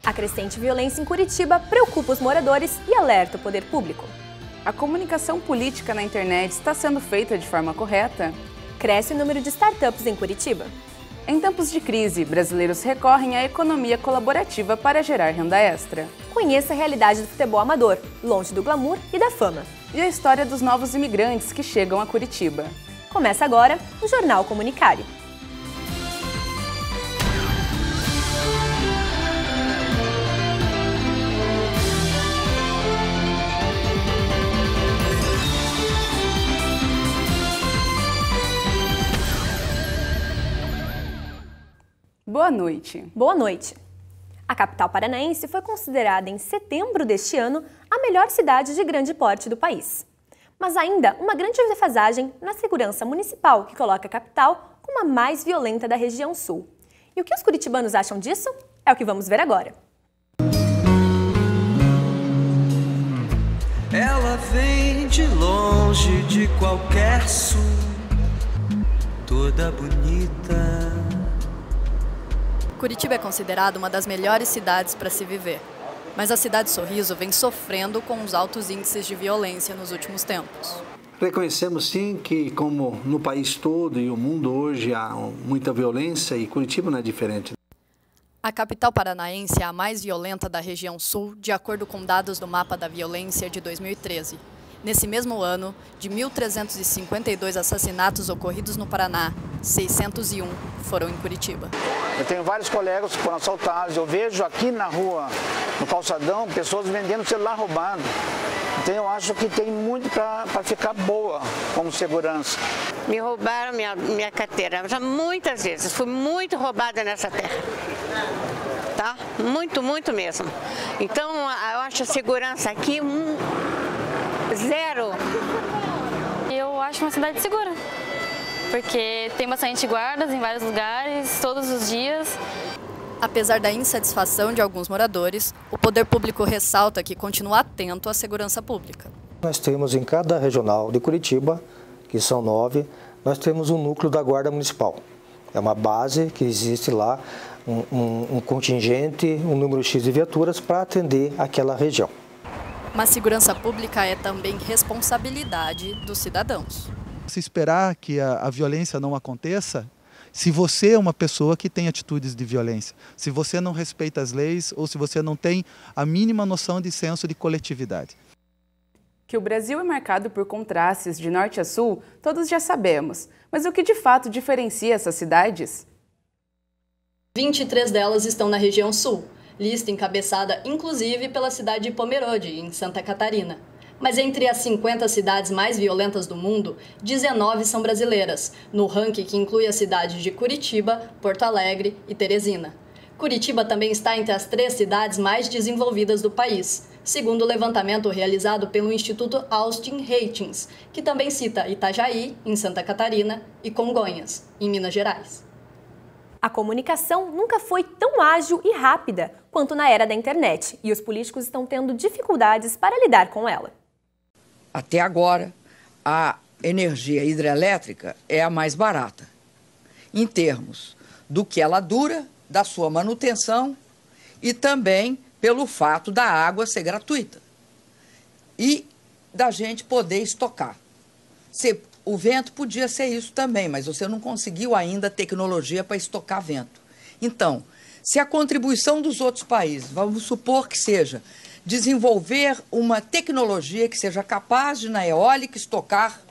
A crescente violência em Curitiba preocupa os moradores e alerta o poder público. A comunicação política na internet está sendo feita de forma correta? Cresce o número de startups em Curitiba. Em tempos de crise, brasileiros recorrem à economia colaborativa para gerar renda extra. Conheça a realidade do futebol amador, longe do glamour e da fama. E a história dos novos imigrantes que chegam a Curitiba. Começa agora o Jornal Comunicário. Boa noite. Boa noite. A capital paranaense foi considerada em setembro deste ano a melhor cidade de grande porte do país. Mas ainda uma grande defasagem na segurança municipal que coloca a capital como a mais violenta da região sul. E o que os curitibanos acham disso? É o que vamos ver agora. Ela vem de longe de qualquer sul, toda bonita. Curitiba é considerada uma das melhores cidades para se viver, mas a cidade Sorriso vem sofrendo com os altos índices de violência nos últimos tempos. Reconhecemos sim que, como no país todo e o mundo hoje, há muita violência e Curitiba não é diferente. A capital paranaense é a mais violenta da região sul, de acordo com dados do Mapa da Violência de 2013. Nesse mesmo ano, de 1.352 assassinatos ocorridos no Paraná, 601 foram em Curitiba. Eu tenho vários colegas que foram assaltados, eu vejo aqui na rua, no calçadão, pessoas vendendo celular roubado. Então eu acho que tem muito para ficar boa como segurança. Me roubaram minha carteira, já muitas vezes, fui muito roubada nessa terra. Tá? Muito, muito mesmo. Então eu acho a segurança aqui zero. Eu acho uma cidade segura, porque tem bastante guardas em vários lugares, todos os dias. Apesar da insatisfação de alguns moradores, o poder público ressalta que continua atento à segurança pública. Nós temos em cada regional de Curitiba, que são 9, nós temos um núcleo da Guarda Municipal. É uma base que existe lá, um contingente, um número X de viaturas para atender aquela região. Mas segurança pública é também responsabilidade dos cidadãos. Se esperar que a violência não aconteça, se você é uma pessoa que tem atitudes de violência, se você não respeita as leis ou se você não tem a mínima noção de senso de coletividade. Que o Brasil é marcado por contrastes de norte a sul, todos já sabemos. Mas o que de fato diferencia essas cidades? 23 delas estão na região sul. Lista encabeçada inclusive pela cidade de Pomerode, em Santa Catarina. Mas entre as 50 cidades mais violentas do mundo, 19 são brasileiras, no ranking que inclui as cidades de Curitiba, Porto Alegre e Teresina. Curitiba também está entre as 3 cidades mais desenvolvidas do país, segundo o levantamento realizado pelo Instituto Austin Ratings, que também cita Itajaí, em Santa Catarina, e Congonhas, em Minas Gerais. A comunicação nunca foi tão ágil e rápida quanto na era da internet, e os políticos estão tendo dificuldades para lidar com ela. Até agora, a energia hidrelétrica é a mais barata, em termos do que ela dura, da sua manutenção e também pelo fato da água ser gratuita e da gente poder estocar. O vento podia ser isso também, mas você não conseguiu ainda tecnologia para estocar vento. Então, se a contribuição dos outros países, vamos supor que seja desenvolver uma tecnologia que seja capaz de, na eólica, estocar,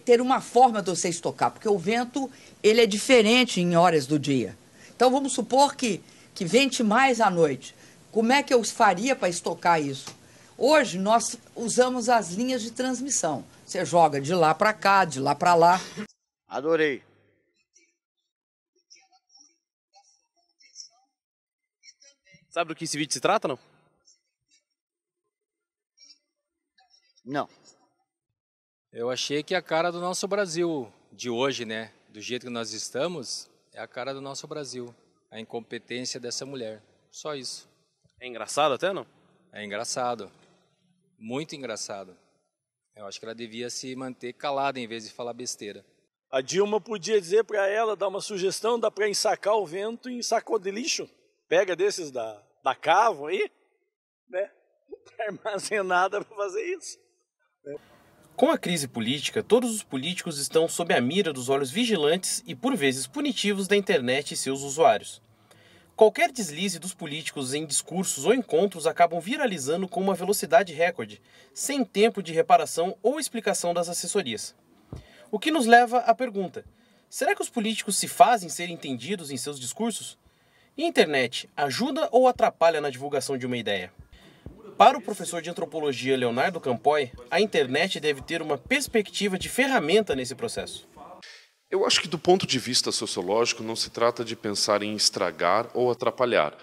ter uma forma de você estocar, porque o vento ele é diferente em horas do dia. Então, vamos supor que vente mais à noite. Como é que eu faria para estocar isso? Hoje, nós usamos as linhas de transmissão. Você joga de lá para cá, de lá para lá. Adorei. Sabe do que esse vídeo se trata, não? Não. Eu achei que a cara do nosso Brasil de hoje, né? Do jeito que nós estamos, é a cara do nosso Brasil. A incompetência dessa mulher. Só isso. É engraçado até, não? É engraçado. Muito engraçado. Eu acho que ela devia se manter calada em vez de falar besteira. A Dilma podia dizer para ela, dar uma sugestão, dá para ensacar o vento em saco de lixo. pega desses da Cavo aí, né? Tá armazenada para fazer isso. Com a crise política, todos os políticos estão sob a mira dos olhos vigilantes e, por vezes, punitivos da internet e seus usuários. Qualquer deslize dos políticos em discursos ou encontros acabam viralizando com uma velocidade recorde, sem tempo de reparação ou explicação das assessorias. O que nos leva à pergunta: será que os políticos se fazem ser entendidos em seus discursos? E a internet ajuda ou atrapalha na divulgação de uma ideia? Para o professor de antropologia Leonardo Campoy, a internet deve ter uma perspectiva de ferramenta nesse processo. Eu acho que do ponto de vista sociológico não se trata de pensar em estragar ou atrapalhar.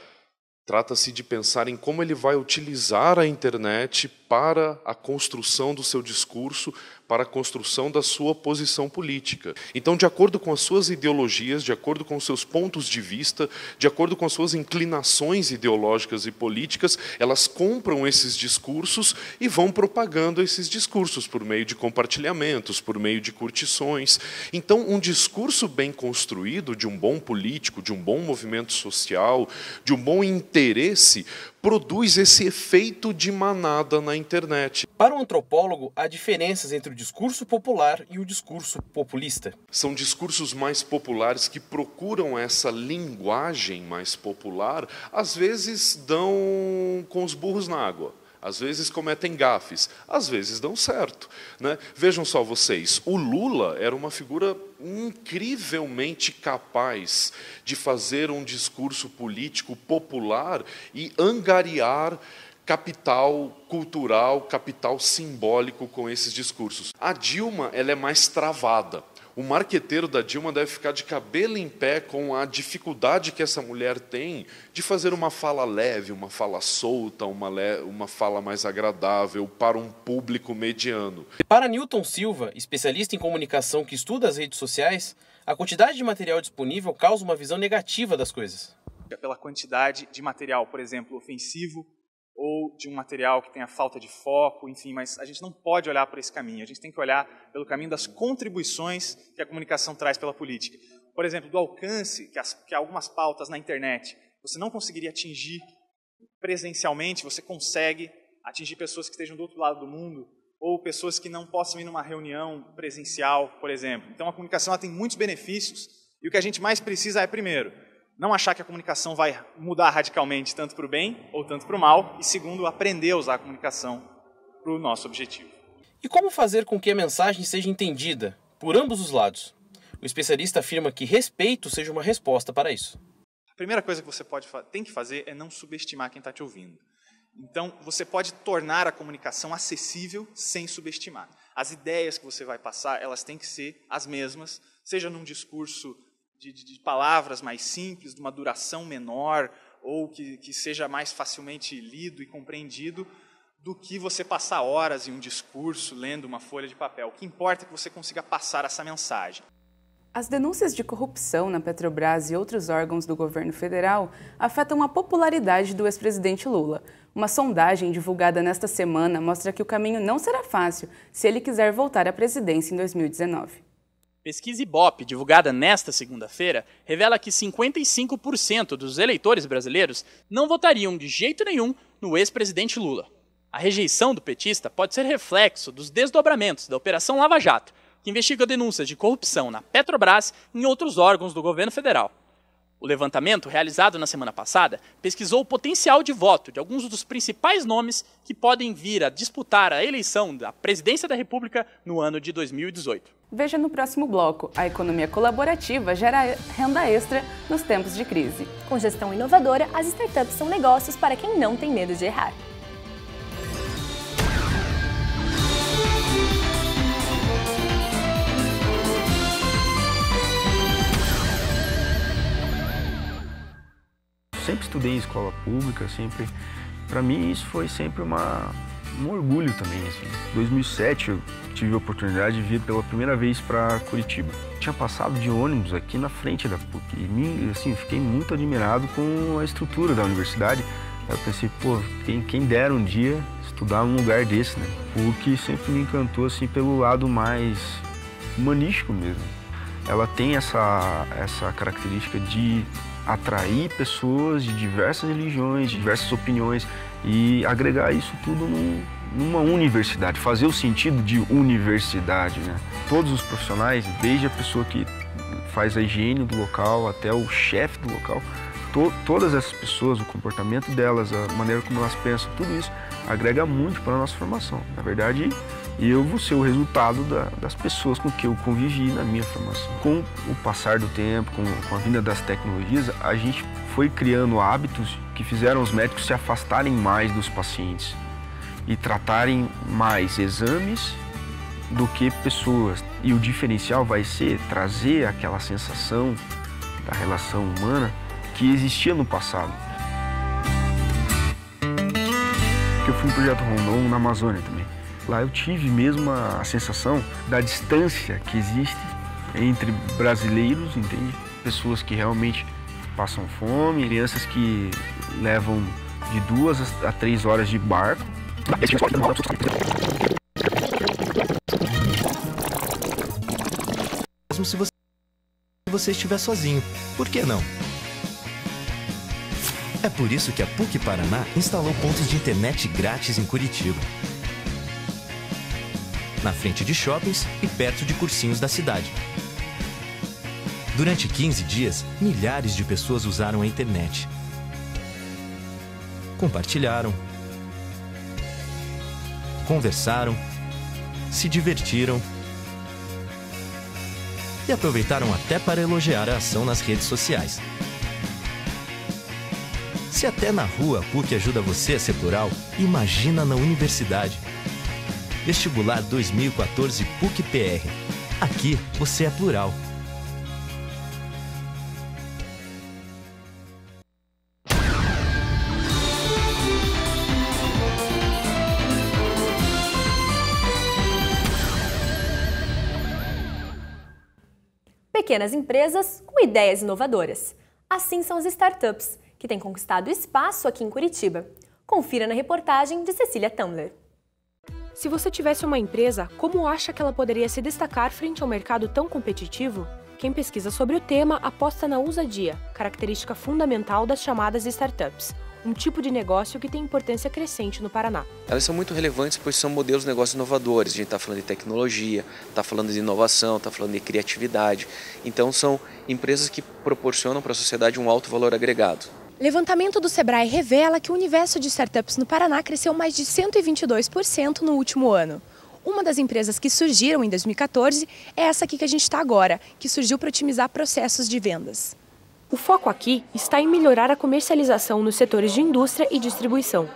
Trata-se de pensar em como ele vai utilizar a internet para a construção do seu discurso, para a construção da sua posição política. Então, de acordo com as suas ideologias, de acordo com os seus pontos de vista, de acordo com as suas inclinações ideológicas e políticas, elas compram esses discursos e vão propagando esses discursos por meio de compartilhamentos, por meio de curtições. Então, um discurso bem construído de um bom político, de um bom movimento social, de um bom interesse, produz esse efeito de manada na internet. Para o antropólogo, há diferenças entre o discurso popular e o discurso populista. São discursos mais populares que procuram essa linguagem mais popular, às vezes dão com os burros na água. Às vezes cometem gafes, às vezes dão certo, né? Vejam só vocês, o Lula era uma figura incrivelmente capaz de fazer um discurso político popular e angariar capital cultural, capital simbólico com esses discursos. A Dilma, ela é mais travada. O marqueteiro da Dilma deve ficar de cabelo em pé com a dificuldade que essa mulher tem de fazer uma fala leve, uma fala solta, uma fala mais agradável para um público mediano. Para Newton Silva, especialista em comunicação que estuda as redes sociais, a quantidade de material disponível causa uma visão negativa das coisas. Pela quantidade de material, por exemplo, ofensivo, ou de um material que tenha falta de foco, enfim, mas a gente não pode olhar por esse caminho, a gente tem que olhar pelo caminho das contribuições que a comunicação traz pela política. Por exemplo, do alcance que algumas pautas na internet você não conseguiria atingir presencialmente, você consegue atingir pessoas que estejam do outro lado do mundo, ou pessoas que não possam ir numa reunião presencial, por exemplo. Então a comunicação ela tem muitos benefícios, e o que a gente mais precisa é, primeiro, não achar que a comunicação vai mudar radicalmente tanto para o bem ou tanto para o mal, e segundo, aprender a usar a comunicação para o nosso objetivo. E como fazer com que a mensagem seja entendida por ambos os lados? O especialista afirma que respeito seja uma resposta para isso. A primeira coisa que você tem que fazer é não subestimar quem está te ouvindo. Então, você pode tornar a comunicação acessível sem subestimar. As ideias que você vai passar, elas têm que ser as mesmas, seja num discurso de palavras mais simples, de uma duração menor, ou que seja mais facilmente lido e compreendido, do que você passar horas em um discurso, lendo uma folha de papel. O que importa é que você consiga passar essa mensagem. As denúncias de corrupção na Petrobras e outros órgãos do governo federal afetam a popularidade do ex-presidente Lula. Uma sondagem divulgada nesta semana mostra que o caminho não será fácil se ele quiser voltar à presidência em 2019. Pesquisa Ibope, divulgada nesta segunda-feira, revela que 55% dos eleitores brasileiros não votariam de jeito nenhum no ex-presidente Lula. A rejeição do petista pode ser reflexo dos desdobramentos da Operação Lava Jato, que investiga denúncias de corrupção na Petrobras e em outros órgãos do governo federal. O levantamento, realizado na semana passada, pesquisou o potencial de voto de alguns dos principais nomes que podem vir a disputar a eleição da presidência da República no ano de 2018. Veja no próximo bloco, a economia colaborativa gera renda extra nos tempos de crise. Com gestão inovadora, as startups são negócios para quem não tem medo de errar. Sempre estudei em escola pública, para mim isso foi sempre um orgulho também, assim. Em 2007 eu tive a oportunidade de vir pela primeira vez para Curitiba. Tinha passado de ônibus aqui na frente da PUC e assim, fiquei muito admirado com a estrutura da universidade. Eu pensei, pô, quem dera um dia estudar num lugar desse, né? PUC sempre me encantou assim pelo lado mais humanístico mesmo. Ela tem essa característica de atrair pessoas de diversas religiões, de diversas opiniões e agregar isso tudo numa universidade, fazer o sentido de universidade, né? Todos os profissionais, desde a pessoa que faz a higiene do local até o chefe do local, todas essas pessoas, o comportamento delas, a maneira como elas pensam, tudo isso agrega muito para a nossa formação. Na verdade, eu vou ser o resultado das pessoas com que eu convivi na minha formação. Com o passar do tempo, com a vinda das tecnologias, a gente foi criando hábitos que fizeram os médicos se afastarem mais dos pacientes e tratarem mais exames do que pessoas. E o diferencial vai ser trazer aquela sensação da relação humana que existia no passado. Eu fui no Projeto Rondon na Amazônia também. Lá eu tive mesmo a sensação da distância que existe entre brasileiros, entende? Pessoas que realmente passam fome, crianças que levam de 2 a 3 horas de barco. Mesmo se você estiver sozinho, por que não? É por isso que a PUC Paraná instalou pontos de internet grátis em Curitiba, na frente de shoppings e perto de cursinhos da cidade. Durante 15 dias, milhares de pessoas usaram a internet. Compartilharam, conversaram, se divertiram e aproveitaram até para elogiar a ação nas redes sociais. Se até na rua a PUC ajuda você a ser plural, imagina na universidade. Vestibular 2014 PUC-PR. Aqui você é plural. Pequenas empresas com ideias inovadoras. Assim são as startups, que têm conquistado espaço aqui em Curitiba. Confira na reportagem de Cecília Tamler. Se você tivesse uma empresa, como acha que ela poderia se destacar frente ao mercado tão competitivo? Quem pesquisa sobre o tema aposta na ousadia, característica fundamental das chamadas startups, um tipo de negócio que tem importância crescente no Paraná. Elas são muito relevantes, pois são modelos de negócios inovadores. A gente está falando de tecnologia, está falando de inovação, está falando de criatividade. Então são empresas que proporcionam para a sociedade um alto valor agregado. Levantamento do Sebrae revela que o universo de startups no Paraná cresceu mais de 122% no último ano. Uma das empresas que surgiram em 2014 é essa aqui que a gente está agora, que surgiu para otimizar processos de vendas. O foco aqui está em melhorar a comercialização nos setores de indústria e distribuição.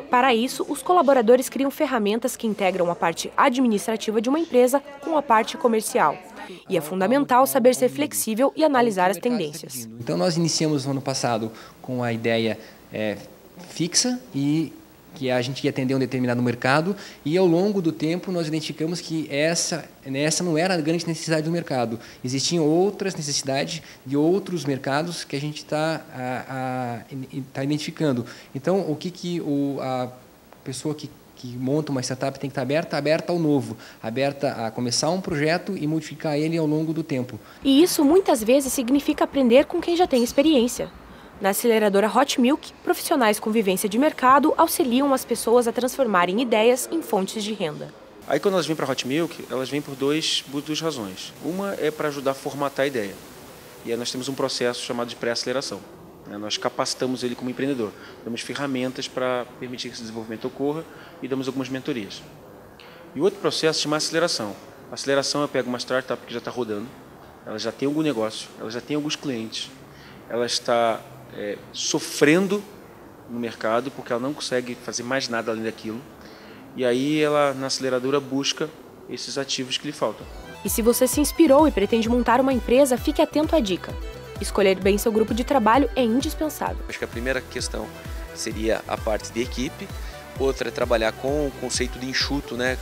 Para isso, os colaboradores criam ferramentas que integram a parte administrativa de uma empresa com a parte comercial. E é fundamental saber ser flexível e analisar as tendências. Então nós iniciamos no ano passado com a ideia fixa e que a gente ia atender um determinado mercado e ao longo do tempo nós identificamos que essa não era a grande necessidade do mercado. Existiam outras necessidades de outros mercados que a gente está identificando. Então o que a pessoa que monta uma startup tem que estar aberta ao novo, aberta a começar um projeto e modificar ele ao longo do tempo. E isso muitas vezes significa aprender com quem já tem experiência. Na aceleradora Hot Milk, profissionais com vivência de mercado auxiliam as pessoas a transformarem ideias em fontes de renda. Aí quando elas vêm para a Hot Milk, elas vêm por duas razões. Uma é para ajudar a formatar a ideia. E aí nós temos um processo chamado de pré-aceleração. Nós capacitamos ele como empreendedor, damos ferramentas para permitir que esse desenvolvimento ocorra e damos algumas mentorias. E o outro processo se chama aceleração. A aceleração eu pego uma startup que já está rodando, ela já tem algum negócio, ela já tem alguns clientes, ela está sofrendo no mercado porque ela não consegue fazer mais nada além daquilo. E aí ela, na aceleradora, busca esses ativos que lhe faltam. E se você se inspirou e pretende montar uma empresa, fique atento à dica. Escolher bem seu grupo de trabalho é indispensável. Acho que a primeira questão seria a parte de equipe, outra é trabalhar com o conceito de enxuto, né?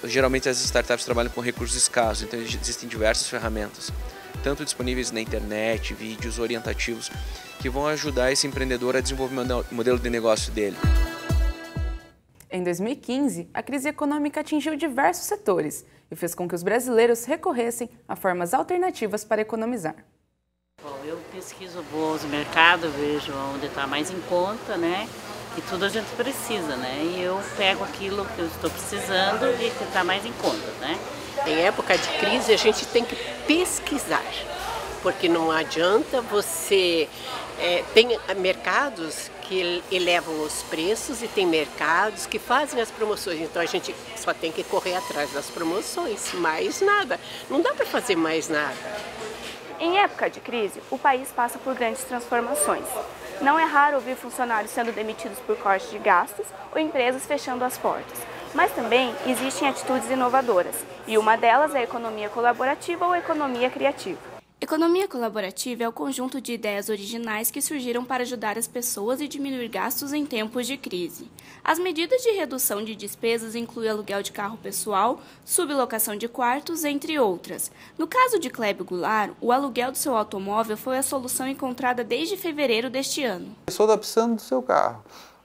Geralmente as startups trabalham com recursos escassos, então existem diversas ferramentas, tanto disponíveis na internet, vídeos orientativos, que vão ajudar esse empreendedor a desenvolver o modelo de negócio dele. Em 2015, a crise econômica atingiu diversos setores e fez com que os brasileiros recorressem a formas alternativas para economizar. pesquiso, vou aos mercados, vejo onde está mais em conta, né? E tudo a gente precisa, né? E eu pego aquilo que eu estou precisando e que está mais em conta, né? Em época de crise a gente tem que pesquisar, porque não adianta você... tem mercados que elevam os preços e tem mercados que fazem as promoções, então a gente só tem que correr atrás das promoções, mais nada, não dá para fazer mais nada. Em época de crise, o país passa por grandes transformações. Não é raro ouvir funcionários sendo demitidos por corte de gastos ou empresas fechando as portas. Mas também existem atitudes inovadoras, e uma delas é a economia colaborativa ou economia criativa. Economia colaborativa é o conjunto de ideias originais que surgiram para ajudar as pessoas e diminuir gastos em tempos de crise. As medidas de redução de despesas incluem aluguel de carro pessoal, sublocação de quartos, entre outras. No caso de Clébio Goulart, o aluguel do seu automóvel foi a solução encontrada desde fevereiro deste ano. A pessoa está precisando do seu carro.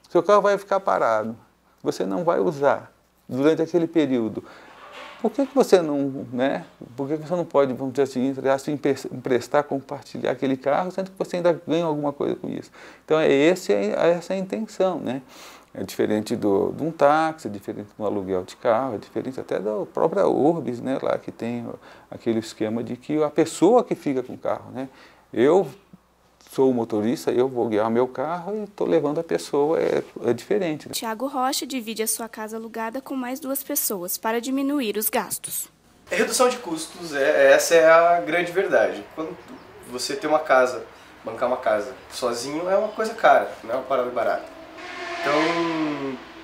Seu carro vai ficar parado. Você não vai usar durante aquele período. Por que você não, né? Por que você não pode, vamos dizer assim, emprestar, compartilhar aquele carro, sendo que você ainda ganha alguma coisa com isso? Então essa é a intenção, né? É diferente de um táxi, é diferente do aluguel de carro, é diferente até da própria Urbis, né? Lá que tem aquele esquema de que a pessoa que fica com o carro, né? Eu sou o motorista, eu vou guiar meu carro e estou levando a pessoa, é diferente. Né? Tiago Rocha divide a sua casa alugada com mais 2 pessoas para diminuir os gastos. A redução de custos, essa é a grande verdade. Quando você tem uma casa, bancar uma casa sozinho é uma coisa cara, não é uma parada barata. Então,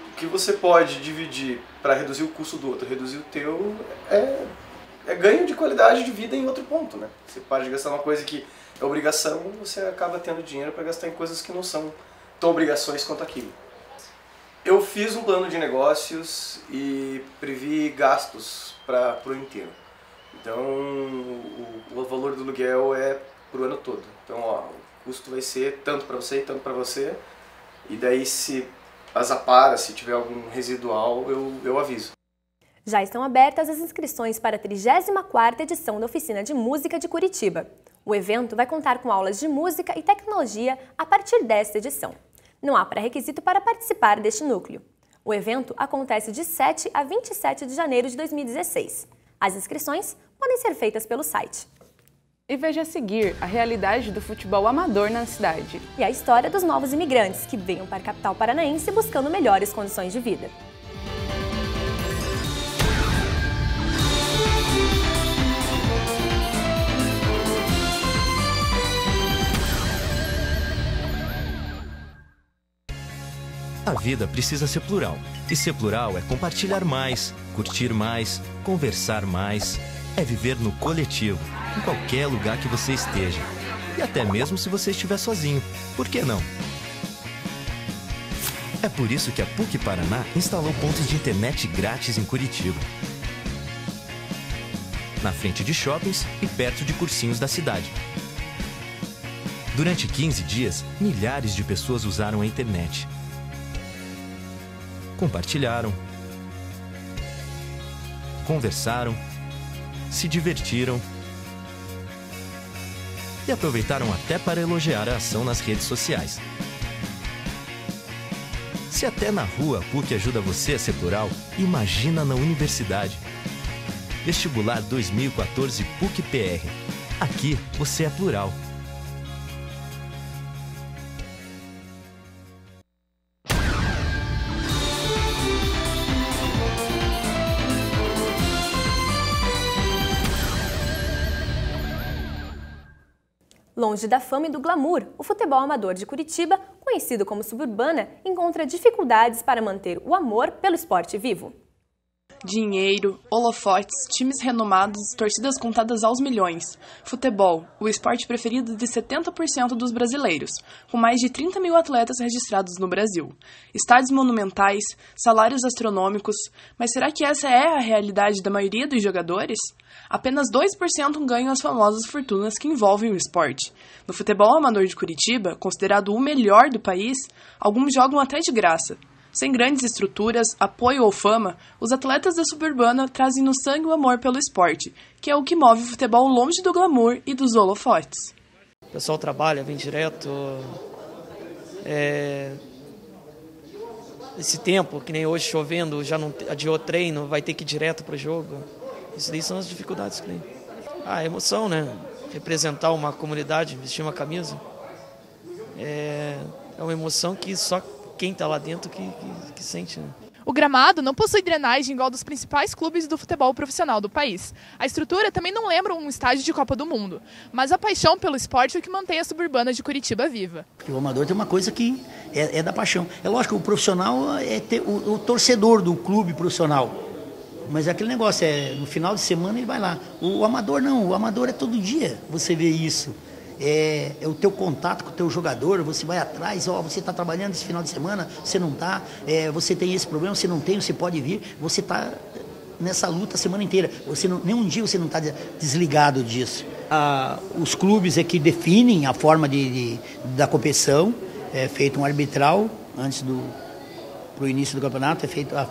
o que você pode dividir para reduzir o custo do outro, reduzir o teu, é ganho de qualidade de vida em outro ponto, né? Você para de gastar uma coisa que é obrigação, você acaba tendo dinheiro para gastar em coisas que não são tão obrigações quanto aquilo. Eu fiz um plano de negócios e previ gastos para o ano inteiro. Então, o valor do aluguel é para o ano todo. Então, ó, o custo vai ser tanto para você e tanto para você. E daí, se azapara, se tiver algum residual, eu aviso. Já estão abertas as inscrições para a 34ª edição da Oficina de Música de Curitiba. O evento vai contar com aulas de música e tecnologia a partir desta edição. Não há pré-requisito para participar deste núcleo. O evento acontece de 7 a 27 de janeiro de 2016. As inscrições podem ser feitas pelo site. E veja a seguir a realidade do futebol amador na cidade. E a história dos novos imigrantes que venham para a capital paranaense buscando melhores condições de vida. A vida precisa ser plural. E ser plural é compartilhar mais, curtir mais, conversar mais. É viver no coletivo, em qualquer lugar que você esteja. E até mesmo se você estiver sozinho. Por que não? É por isso que a PUC Paraná instalou pontos de internet grátis em Curitiba. Na frente de shoppings e perto de cursinhos da cidade. Durante 15 dias, milhares de pessoas usaram a internet. Compartilharam, conversaram, se divertiram e aproveitaram até para elogiar a ação nas redes sociais. Se até na rua a PUC ajuda você a ser plural, imagina na universidade. Vestibular 2014 PUC-PR. Aqui você é plural. Longe da fama e do glamour, o futebol amador de Curitiba, conhecido como Suburbana, encontra dificuldades para manter o amor pelo esporte vivo. Dinheiro, holofotes, times renomados, torcidas contadas aos milhões. Futebol, o esporte preferido de 70% dos brasileiros, com mais de 30 mil atletas registrados no Brasil. Estádios monumentais, salários astronômicos, mas será que essa é a realidade da maioria dos jogadores? Apenas 2% ganham as famosas fortunas que envolvem o esporte. No futebol amador de Curitiba, considerado o melhor do país, alguns jogam até de graça. Sem grandes estruturas, apoio ou fama, os atletas da Suburbana trazem no sangue o amor pelo esporte, que é o que move o futebol longe do glamour e dos holofotes. O pessoal trabalha, vem direto. Esse tempo, que nem hoje chovendo, já não adiou treino, vai ter que ir direto para o jogo. Isso daí são as dificuldades que tem. A emoção, né? Representar uma comunidade, vestir uma camisa. É uma emoção que só quem está lá dentro que sente, né? O gramado não possui drenagem igual dos principais clubes do futebol profissional do país. A estrutura também não lembra um estádio de Copa do Mundo, mas a paixão pelo esporte é o que mantém a suburbana de Curitiba viva. Porque o amador tem uma coisa que é da paixão. É lógico, o profissional é ter o torcedor do clube profissional. Mas é aquele negócio, no final de semana ele vai lá. O amador não, o amador é todo dia, você vê isso. É o teu contato com o teu jogador, você vai atrás, você está trabalhando esse final de semana, você não está, você tem esse problema, você não tem, você pode vir, você está nessa luta a semana inteira. Nenhum dia você não está desligado disso. Os clubes é que definem a forma da competição, é feito um arbitral antes pro início do campeonato,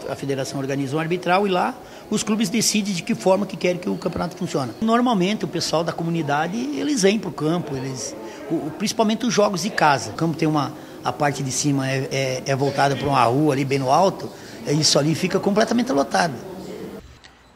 a federação organiza um arbitral e lá os clubes decidem de que forma que querem que o campeonato funcione. Normalmente o pessoal da comunidade, eles vêm para o campo, principalmente os jogos de casa. O campo tem a parte de cima é voltada para uma rua ali bem no alto, isso ali fica completamente lotado.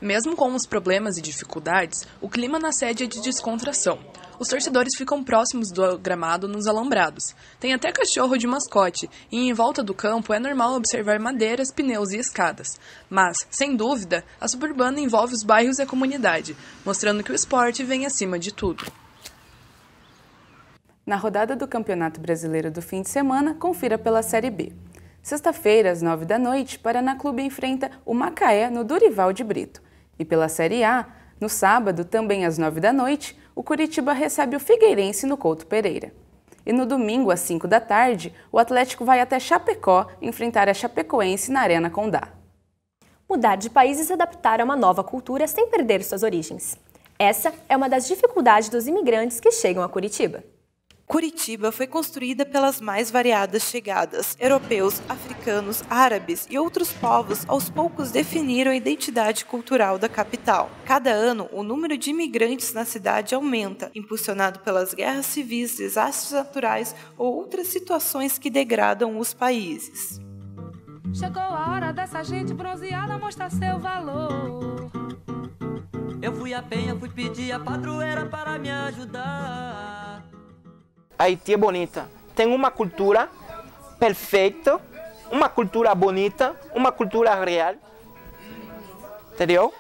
Mesmo com os problemas e dificuldades, o clima na sede é de descontração. Os torcedores ficam próximos do gramado nos alambrados. Tem até cachorro de mascote e em volta do campo é normal observar madeiras, pneus e escadas. Mas, sem dúvida, a suburbana envolve os bairros e a comunidade, mostrando que o esporte vem acima de tudo. Na rodada do Campeonato Brasileiro do fim de semana, confira pela Série B. Sexta-feira, às 9 da noite, Paraná Clube enfrenta o Macaé no Dorival de Brito. E pela Série A, no sábado, também às 9 da noite, o Curitiba recebe o Figueirense no Couto Pereira. E no domingo, às 5 da tarde, o Atlético vai até Chapecó enfrentar a Chapecoense na Arena Condá. Mudar de país e se adaptar a uma nova cultura sem perder suas origens. Essa é uma das dificuldades dos imigrantes que chegam a Curitiba. Curitiba foi construída pelas mais variadas chegadas. Europeus, africanos, árabes e outros povos aos poucos definiram a identidade cultural da capital. Cada ano, o número de imigrantes na cidade aumenta, impulsionado pelas guerras civis, desastres naturais ou outras situações que degradam os países. Chegou a hora dessa gente bronzeada mostrar seu valor. Eu fui a Penha, fui pedir a padroeira para me ajudar. Haiti é bonita, tem uma cultura perfeita, uma cultura bonita, uma cultura real, entendeu?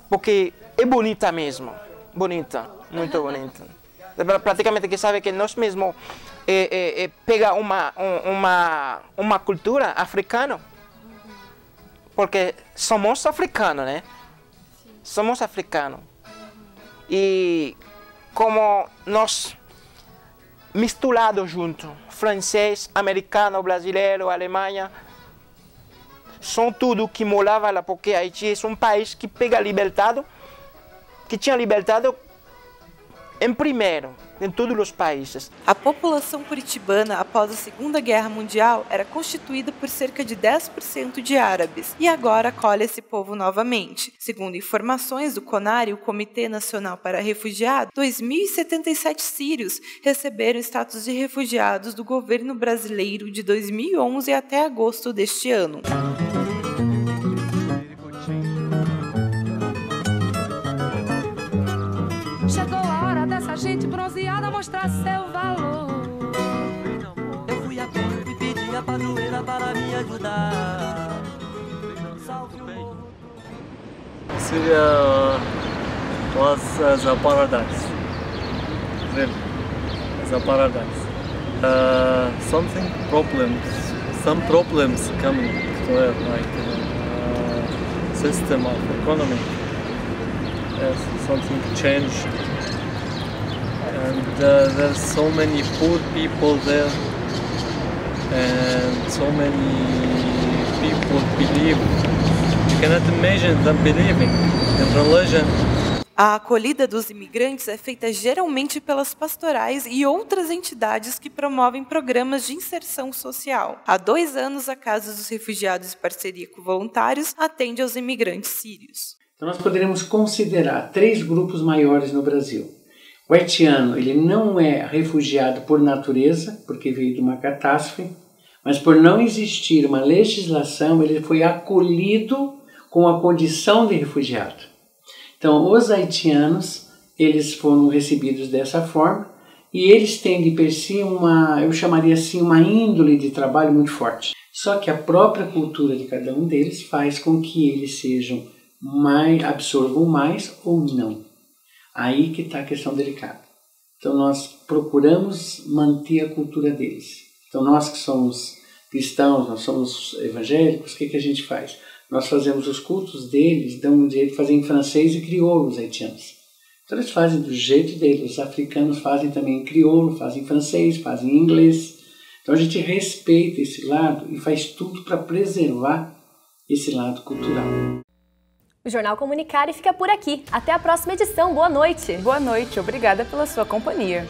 Porque é bonita mesmo, bonita, muito bonita. Praticamente que sabe que nós mesmos pega uma cultura africana, porque somos africanos, né? Somos africanos. E como nós misturado junto, francês, americano, brasileiro, Alemanha, são tudo que morava lá, porque Haiti é um país que pega libertado, que tinha libertado em primeiro, em todos os países. A população curitibana, após a Segunda Guerra Mundial, era constituída por cerca de 10% de árabes, e agora acolhe esse povo novamente. Segundo informações do CONARE, o Comitê Nacional para Refugiados, 2.077 sírios receberam status de refugiados do governo brasileiro de 2011 até agosto deste ano. Chegou a hora dessa gente bronzeada mostrar seu valor. Eu fui a pé e pedi a padroeira para me ajudar. Salve o morro. Syria was as a paradise. Really, as a paradise. Some problems coming to it, like system of economy. Yes, something changed, and there's so many poor people there, and so many people believe. You cannot imagine them believing in religion. A acolhida dos imigrantes é feita geralmente pelas pastorais e outras entidades que promovem programas de inserção social. Há 2 anos, a Casa dos Refugiados, em parceria com voluntários, atende aos imigrantes sírios. Então nós poderemos considerar 3 grupos maiores no Brasil. O haitiano, ele não é refugiado por natureza, porque veio de uma catástrofe, mas por não existir uma legislação, ele foi acolhido com a condição de refugiado. Então, os haitianos, eles foram recebidos dessa forma e eles têm de per si eu chamaria assim, uma índole de trabalho muito forte. Só que a própria cultura de cada um deles faz com que eles absorvam mais ou não. Aí que está a questão delicada. Então nós procuramos manter a cultura deles. Então nós que somos cristãos, nós somos evangélicos, o que a gente faz? Nós fazemos os cultos deles, dão um jeito de fazer em francês e crioulo os haitianos. Então eles fazem do jeito deles, os africanos fazem também em crioulo, fazem em francês, fazem em inglês. Então a gente respeita esse lado e faz tudo para preservar esse lado cultural. O Jornal Comunicare fica por aqui. Até a próxima edição. Boa noite. Boa noite. Obrigada pela sua companhia.